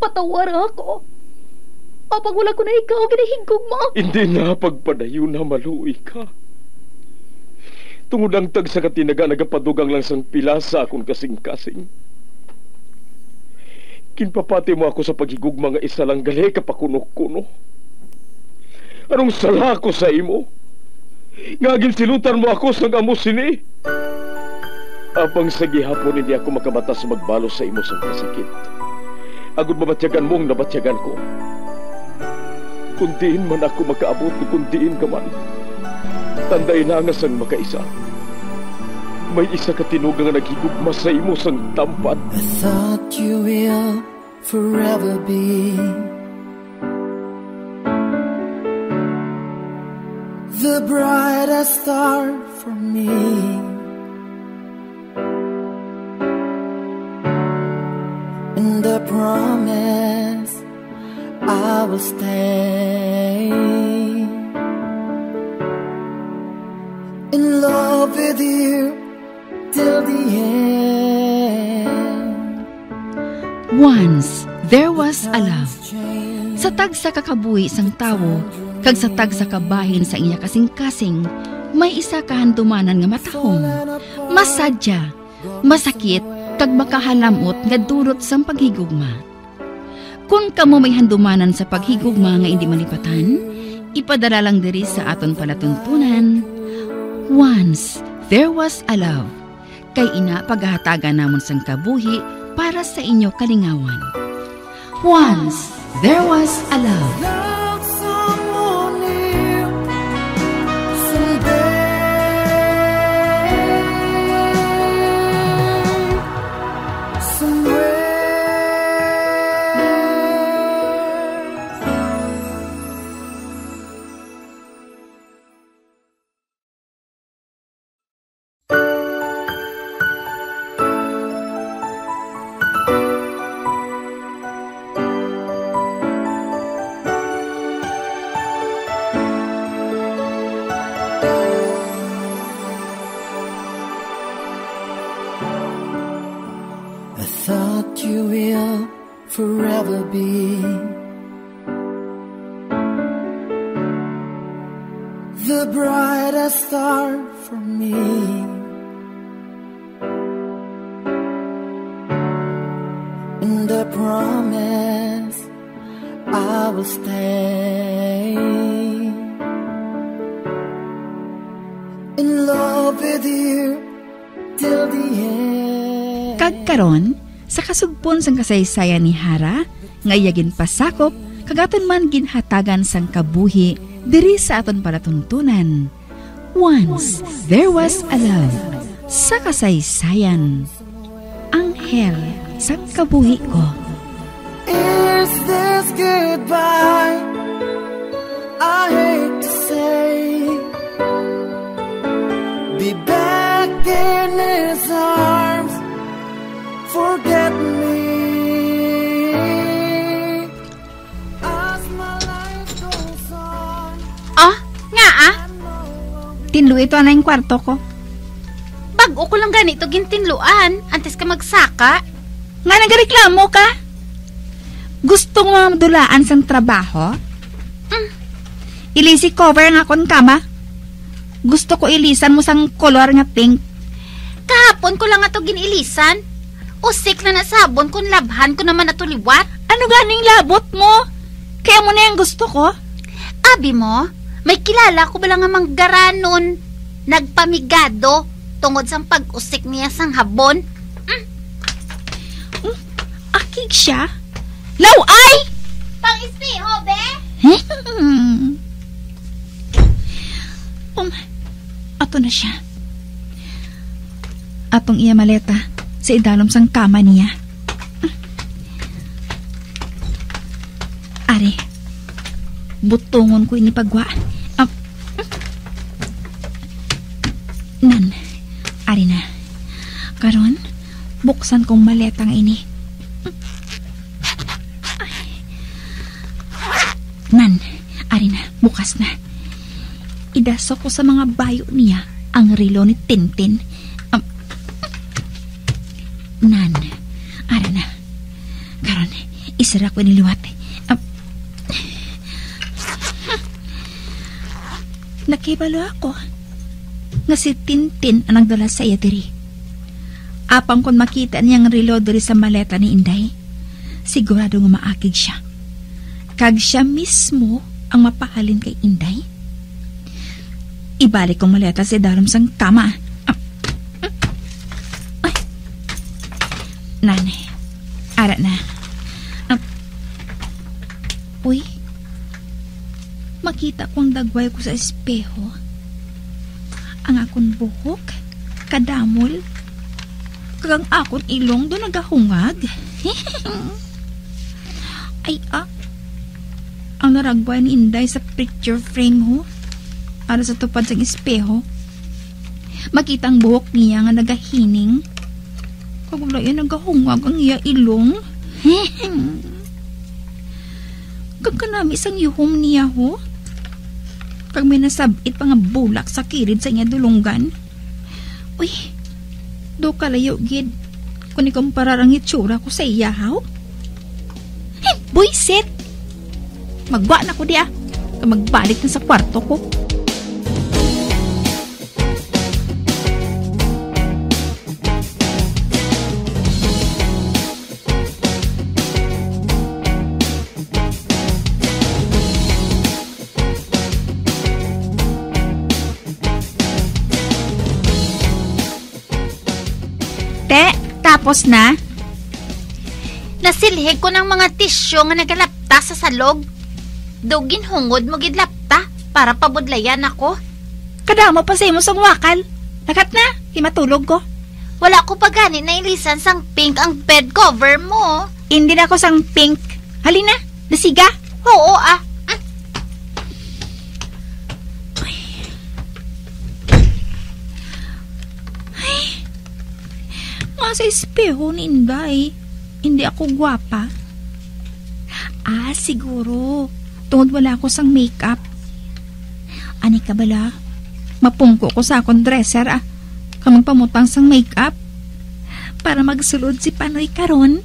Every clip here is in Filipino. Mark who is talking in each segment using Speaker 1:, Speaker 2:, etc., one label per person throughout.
Speaker 1: Patawar ako. Apang wala ko na ikaw, ginahigog mo.
Speaker 2: Hindi na pagpadayo na maluoy ka. Tungod ang tag sa katinaga, nagapadugang lang sang pila sa akong kasing-kasing. Kinpapati mo ako sa paghigug mga isa lang gali kapakuno-kuno. Anong sala ko sa imo? Ngagin silutan mo ako sa amo sini. Apang sa gihapon hindi ako makabatas magbalo sa imo sa kasakit. Agud mabatyagan mong nabatyagan ko. Kundiin man ako makaabot, kundiin ka man. Tanday na nga sang makaisa. May isa ka tinugang nga naghigugma sa imo sang tampat.
Speaker 3: I thought you will forever be the brightest star for me. And I promise I will stay in love with you till the end.
Speaker 1: Once there was a love. Sa tag sa kakabuhi sang tawo, kag sa tag sa kabahin sa iya kasing-kasing, may isa kahandumanan nga matahong, masadya, masakit, kag makahalamot nga durot sang paghigugma. Kung kamo may handumanan sa paghigugma nga hindi malipatan, ipadala lang diri sa aton palatuntunan. Once there was a love. Kay ina paghahatagan namon sang kabuhi para sa inyo kalingawan. Once there was a love.
Speaker 3: Love someone new someday, somewhere. I thought you will forever be the brightest star for me. And I promise I will stay in love with you till the end.
Speaker 1: Kagkaron, sa kasugpon sang kasaysayan ni Hara, ngayagin pasakop, kagaton man ginhatagan sang kabuhi, diri sa aton palatuntunan. Once there was a love, sa kasaysayan. Anghel sang kabuhi ko.
Speaker 3: Is this goodbye? I hate to say, be back in his arms, forget me. As my life goes on.
Speaker 4: Ah, nga ah.
Speaker 1: Tinlo ito na yung kwarto ko.
Speaker 4: Bago ko lang ganito gintinluan, antes ka magsaka.
Speaker 1: Nga nagareklamo ka? Gusto mo madulaan sang trabaho? Ilisi cover nga kon kama. Gusto ko ilisan mo sang kolor nga pink.
Speaker 4: Kahapon ko lang ato ginilisan. Usik na nasabon kung labhan ko naman ato liwat.
Speaker 1: Ano ganing labot mo? Kaya mo na yung gusto ko?
Speaker 4: Abi mo, may kilala ko ba lang nga manggaranon. Nagpamigado tungod sang pag-usik niya sang habon.
Speaker 1: Akig siya? Laway!
Speaker 4: Pang-ispiho, be?
Speaker 1: Ato na siya. Atong iya maleta sa idalom sang kama niya. Are, butungon ko inipagwa. Nan, are na. Karon, buksan kong maletang ini. Nan, are na, bukas na. Idasok ko sa mga bayo niya ang relo ni Tintin. Nan, ara na. Karon, Isara ko niliwat. Nakibalo ako nga si Tintin ang nagdala sa iya diri. Apang kung makita niyang relo diri sa maleta ni Inday, sigurado nga maakig siya. Kag siya mismo ang mapahalin kay Inday. Ibalik kong maleta sa dalam sang kama. Ay. Nanay, ara na. Uy, makita kong dagway ko sa espeho. Ang akong buhok, kadamol, kagang akong ilong doon nagahungag. Ay, ang naragway ni Inday sa picture frame ho, para sa tupad sa espeho. Makita ang buhok niya nga nagahining. Kagula yan nagahungag ang iya ilong. Kagkanami sang yuhom niya ho. Kag may nasabit pa nga bulak sa kirid sa niya dulunggan. Uy, do kalayo gid kung ikumparar ang itsura ko sa iya haw. Buisit! Magba na ko diya. Magbalik na sa kwarto ko. Tapos na?
Speaker 4: Nasilhig ko ng mga tisyo nga nagalapta sa salog. Dugin hungod mo gidlapta para pabudlayan ako.
Speaker 1: Kadamo pa sa imo sang wakal. Lakat na, himatulog ko.
Speaker 4: Wala ko pa gani na ilisan sang pink ang bed cover mo.
Speaker 1: Hindi na ako sang pink. Halina, nasiga.
Speaker 4: Oo
Speaker 1: Sa espeho ni Inday, hindi ako gwapa. Siguro tungod wala ko sang makeup. Ani ka bala, mapungko ko sa akong dresser kamang pamutang sang makeup para magsulod si Panoy karon.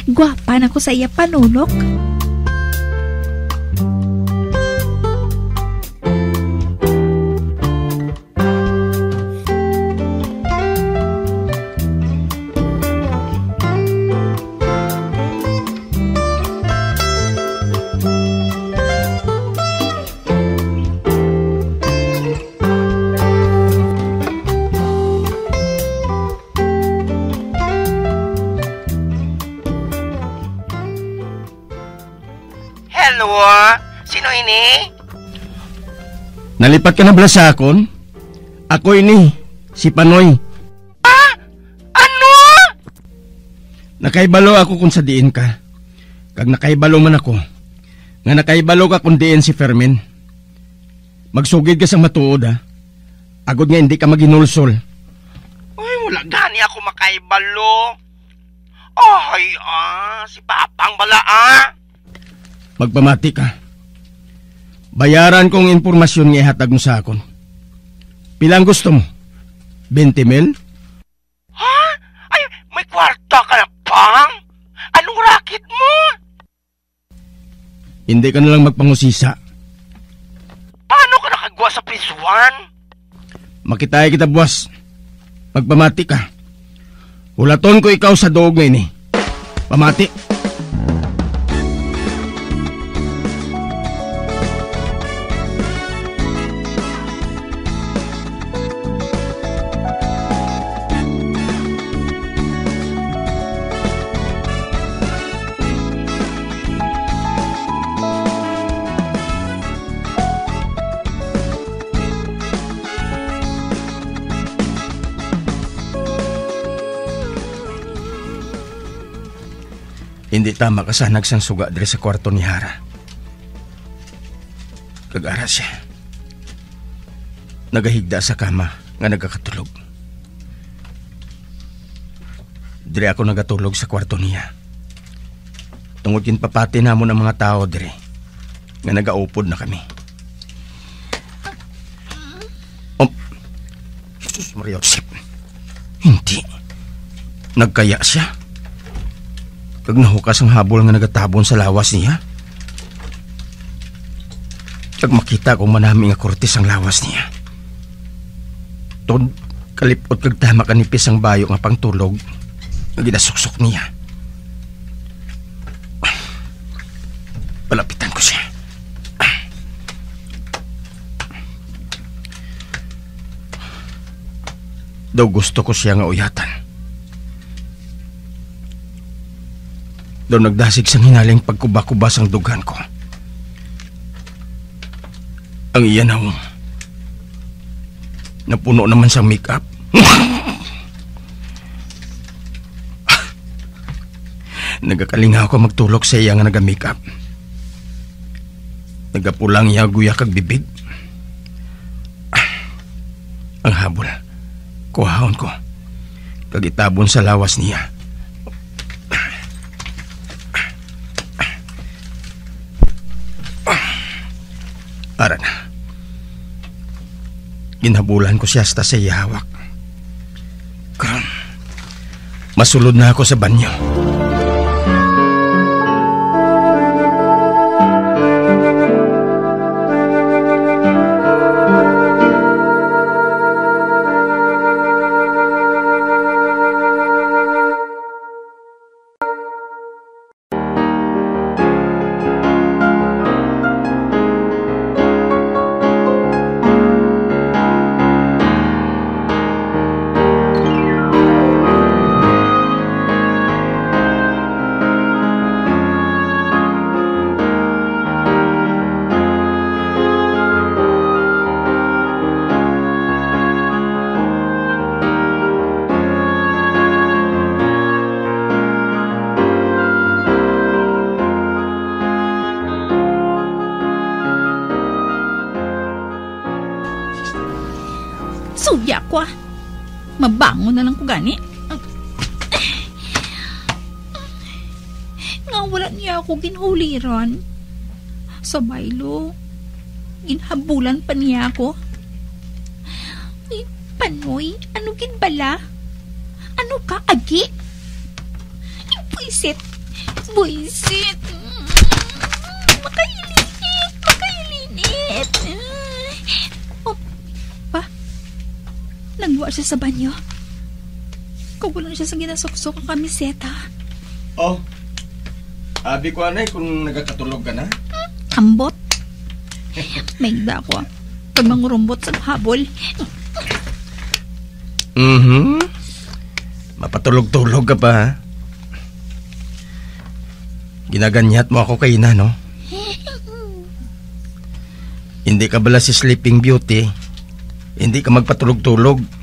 Speaker 1: Gwapa na ko sa iya panulok.
Speaker 5: Sino ini?
Speaker 2: Nalipat ka na bala sa akon? Ako ini, si Panoy.
Speaker 5: Ano?
Speaker 2: Nakaibalo ako kung sa diin ka. Kag nakaibalo man ako, nga nakaibalo ka kung diin si Fermin. Magsugid ka sa matuod Agod nga hindi ka maginulsol.
Speaker 5: Ay, wala gani ako makaibalo. Ay, si Papang bala
Speaker 2: Magpamati ka. Bayaran kong impormasyon nga ihatag mo sa akon. Pilang gusto mo? 20 mil?
Speaker 5: Ha? Ay, may kwarta ka na, Pang? Anong racket mo?
Speaker 2: Hindi ka nalang magpangusisa.
Speaker 5: Paano ka nakagwa sa prisuan?
Speaker 2: Makitaya kita, buwas. Magpamati ka. Ulaton ko ikaw sa doog ngayon Pamati. Hindi tama ka sa nagsang suga diri sa kwarto ni Hara. Kag-ara siya. Nagahigda sa kama nga nagakatulog. Diri ako nagatulog sa kwarto niya. Tungod kinpapati namon ang mga tao diri nga nagaupod na kami. Jesus Maria Josep. Hindi. Nagkaya siya.
Speaker 6: Kag nahukas ang habol nga nagatabon sa lawas niya. Kag makita kong manami nga kurtis ang lawas niya. Tod, kalipot kag tama kanipis ang bayo nga pangtulog nga ginasuksok niya. Palapitan ko siya. Daw gusto ko siya nga uyatan. Daw nagdasig sang hinaling pagkubakubas ang dugan ko. Ang iyan na napuno naman sa make-up. Nagakalinga ako magtulog sa iya nga naga-make-up. Nagapulang iya guya kag bibig. Ang habol, kuhaon ko. Kag itabon sa lawas niya. Ara na. Ginabulan ko siya hasta sa iyawak. Karon, masulod na ako sa banyo.
Speaker 1: Suya ko ah. Mabango na lang ko gani. Nga wala niya ako ginhuliran. Sa baylo, ginhabulan pa niya ako. Ay, Panoy, ano ginbala? Ano ka, agi? Ay, buisit. Buisit. Makahilinit. Makahilinit. Nagwa siya sa banyo. Kagulan siya sa ginasuksok ang kamiseta.
Speaker 6: Oh, abi ko anay kung nagkatulog ka na.
Speaker 1: Ambot. May higda ko ah. Pag mangurumbot sa habol.
Speaker 6: Mapatulog-tulog ka pa ha. Ginaganyat mo ako kay ina, no? Hindi ka bala si Sleeping Beauty. Hindi ka magpatulog-tulog.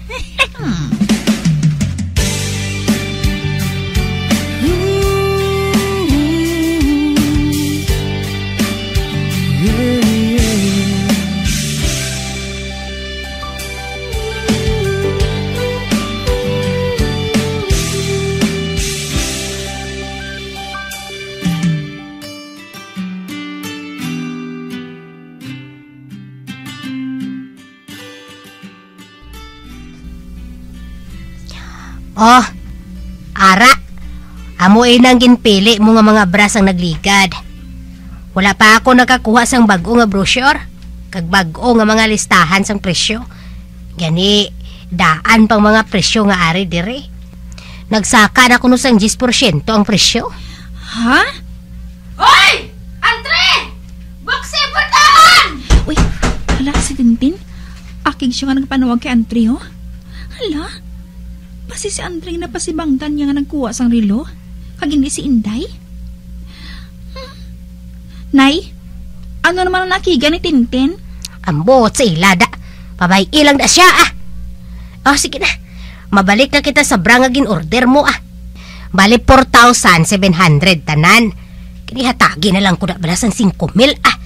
Speaker 7: Oh, ara. Amoy nang ginpili mo nga mga bras ang nagligad. Wala pa ako nakakuha sang bago nga brochure. Kag bago nga mga listahan sang presyo. Gani, daan pang mga presyo nga ari dire. Nagsaka na kuno sang 10% ang presyo.
Speaker 1: Ha?
Speaker 4: Hoy! Andre! Boxe puntahan!
Speaker 1: Uy, hala si Tintin. Akig siya nga nagpanawag kay Andre, oh. Hala? Pasi si Andre na pasibangtan niya nga nagkuha sang relo. Kag hindi si Inday. Nay, ano naman ang nakiga ni Tintin?
Speaker 7: Ambot sa ilada. Pabay ilang da siya ah. Oh, sige na. Mabalik na kita sa brangagin order mo ah. Bali 4,700 tanan. Kinihatagi na lang ko na balas ang 5,000 ah.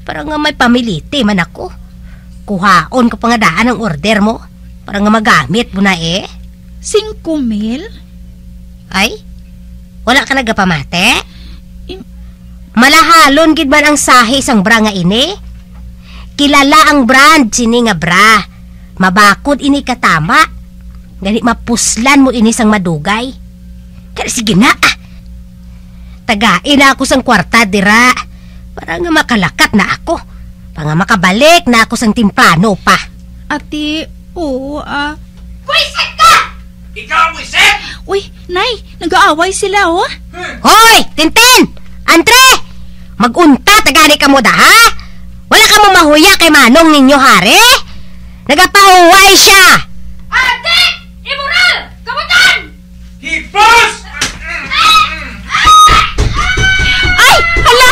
Speaker 7: Para nga may pamiliti man ako. Kuhaon ko pa nga daan ang order mo. Para nga magamit mo na eh.
Speaker 1: 5,000?
Speaker 7: Ay? Wala ka nagapamate? Malahalon gid man ang sahi sang bra nga ini. Kilala ang brand sini nga bra. Mabakod ini katama. Gani mapuslan mo ini sang madugay. Kaya sige na ah. Tagain na ako sang kwarta dira. Para nga makalakat na ako. Para nga makabalik na ako sang timplano pa.
Speaker 1: Ati, oo,
Speaker 7: Buisit ka!
Speaker 5: Ikaw ang buisit?
Speaker 1: Uy, Nay, nag-aaway sila, oh.
Speaker 7: Hoy! Tintin! Andre! Mag-unta, tagani ka mo da, ha? Wala ka mo mahuya kay manong ninyo, hari? Nagapahuway siya!
Speaker 4: Ate! Immoral! Kamutan!
Speaker 5: Hipos!
Speaker 1: Ay, hala!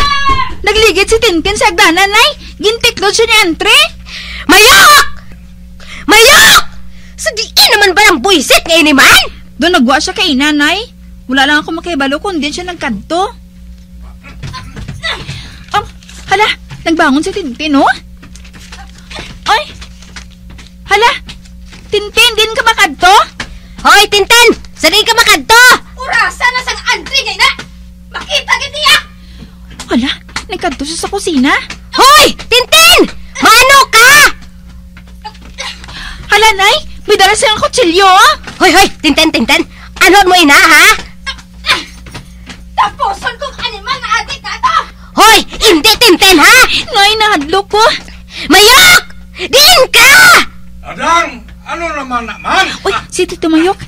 Speaker 1: Nagligid si Tintin sa agdanan, Nay. Gintiklod siya ni Andre.
Speaker 7: Mayok! Mayok! Sa diin naman ba ng buisit ngayon ni man?
Speaker 1: Doon nagwa siya kay Nanay. Wala lang ako makibalo kundi siya nagkanto. Hala, nagbangon si Tintin, oh. Ay! Hala! Tintin, din ka makadto?
Speaker 7: Hoy, Tintin! Sa diin ka makadto?
Speaker 4: Urasa na sang Andre ngayon na! Makita gitiya!
Speaker 1: Hala, nagkanto siya sa kusina.
Speaker 7: Hoy! Tintin! Mano ka?
Speaker 1: Hala, Nay, may dala siyang kutsilyo, oh.
Speaker 7: Hoy, hoy! Tintin, Tintin! Anood mo ina, ha?
Speaker 4: Tapuson kong animal na adik na to!
Speaker 7: Hoy! Hindi, Tintin, ha?
Speaker 1: Nay, nahadlok ko.
Speaker 7: Mayok! Diin ka!
Speaker 5: Adang, ano naman?
Speaker 1: Uy, si Tito Mayok.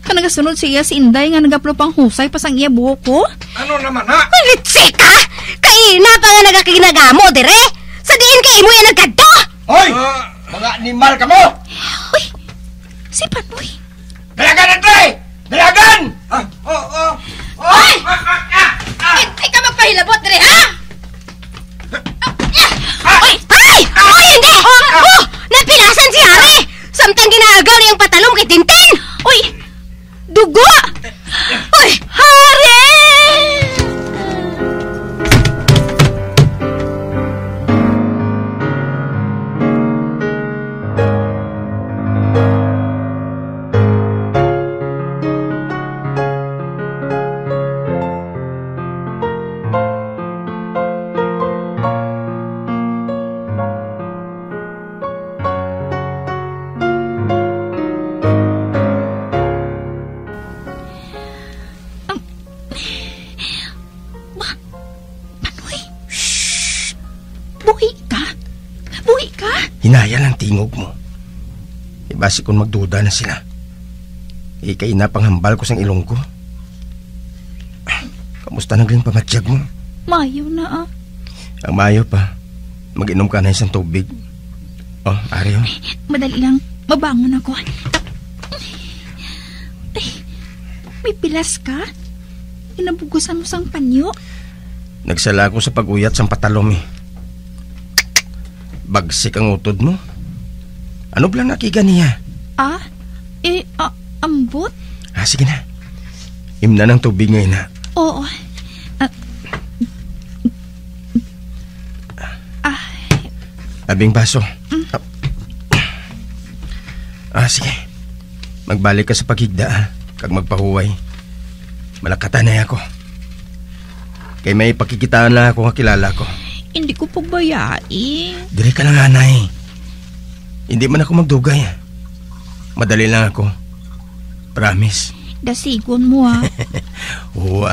Speaker 1: Kanagasunod siya si Inday nga nagaplo pang husay pasang iya buhok ko.
Speaker 5: Ano naman, ha?
Speaker 7: Litsi ka! Kaina pa nga nagakinagamo, dire! Sa diin ka imo yan nagkadto!
Speaker 6: Hoy! Mga animal ka mo!
Speaker 1: Uy, si Panoy.
Speaker 6: Dalagan, Andre! Dalagan!
Speaker 4: Hoy! Hindi ka magpahilabot, dire, ha?
Speaker 7: Ay! Ay! Hindi! Oh! Napilasan si Hari! Samtang ginaagaw niyang patalong kay Tintin!
Speaker 1: Uy, dugo! Uy, Hari!
Speaker 6: Hinaya lang tingog mo. Ibasi kung magduda na sila. Ikay na panghambal ko sang ilong ko. Kamusta naging pamatsyag mo?
Speaker 1: Mayo na, ah.
Speaker 6: Ang mayo pa. Mag-inom ka na isang tubig. Oh, Aryo.
Speaker 1: Madali lang. Mabangon ako. Ay, may pilas ka? Inabugusan mo sang panyo?
Speaker 6: Nagsala ako sa pag-uyat sang patalom eh. Bagsik ang utod mo. Ano blang nakiga niya?
Speaker 1: Ambot?
Speaker 6: Sige na. Imna ng tubig ngayon na.
Speaker 1: Oo.
Speaker 6: Abing baso. Sige. Magbalik ka sa pagigda, kag magpahuway. Malakatan na ako. Kay may pakikitaan na ako nga kilala ko.
Speaker 1: Hindi ko pabayai.
Speaker 6: Dili ka lang, anay. Hindi man ako magdugay. Madali lang ako. Promise.
Speaker 1: Dasigon mo, ah.
Speaker 6: Oo,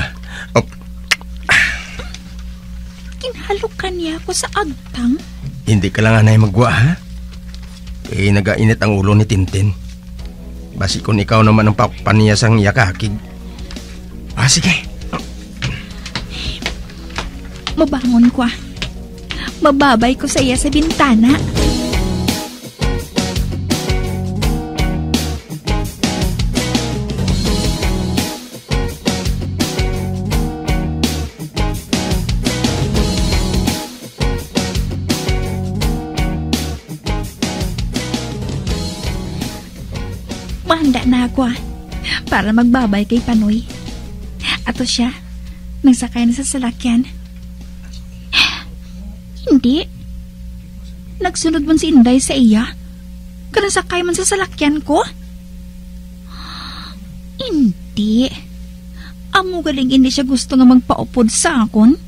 Speaker 1: Kinhalok ka niya ako sa agtang.
Speaker 6: Hindi ka lang, anay, magwa, ha? Eh, nagainit ang ulo ni Tintin. Basi kung ikaw naman ang paniyasang yakakig. Sige.
Speaker 1: Mabangon ko, ah. Mababay ko sa iya sa bintana. Mahanda na ako, ah, para magbabay kay Panoy. Ato siya, nagsakay na sa salakyan. Hindi. Nagsunod man si Inday sa iya. Kanasakay man sa salakyan ko. Hindi. Amo galing hindi siya gusto nga magpaupod sa akon.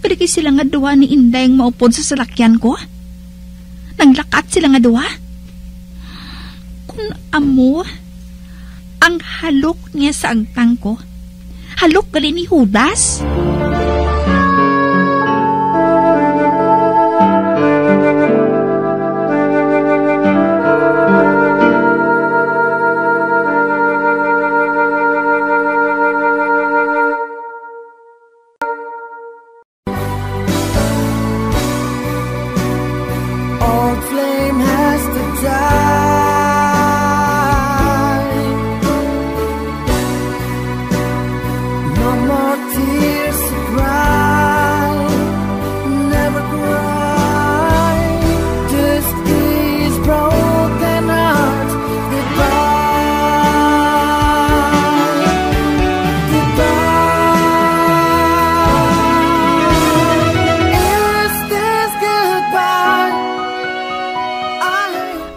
Speaker 1: Pwede kay sila nga duwa ni Inday ang maupod sa salakyan ko. Nanglakat sila nga duwa. Kung amo ang halok niya sa agtang ko, Halok gali ni Judas?
Speaker 3: Old flame has to die. No more tears to cry. Never cry. Just these broken hearts. Goodbye. Goodbye. Is this goodbye?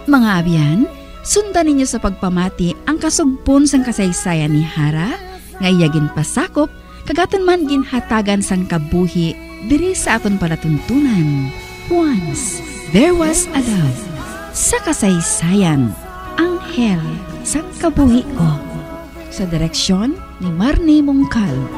Speaker 1: Mga abyan, sundan ninyo sa pagpamati ang kasugpon sang kasaysayan ni Hara, nga iyagin pasakop, kagaton man ginhatagan sang kabuhi, diri sa aton palatuntunan. Once, there was a love. Sa kasaysayan, Anghel sang kabuhi ko. Sa direksyon ni Marnie Mongcal.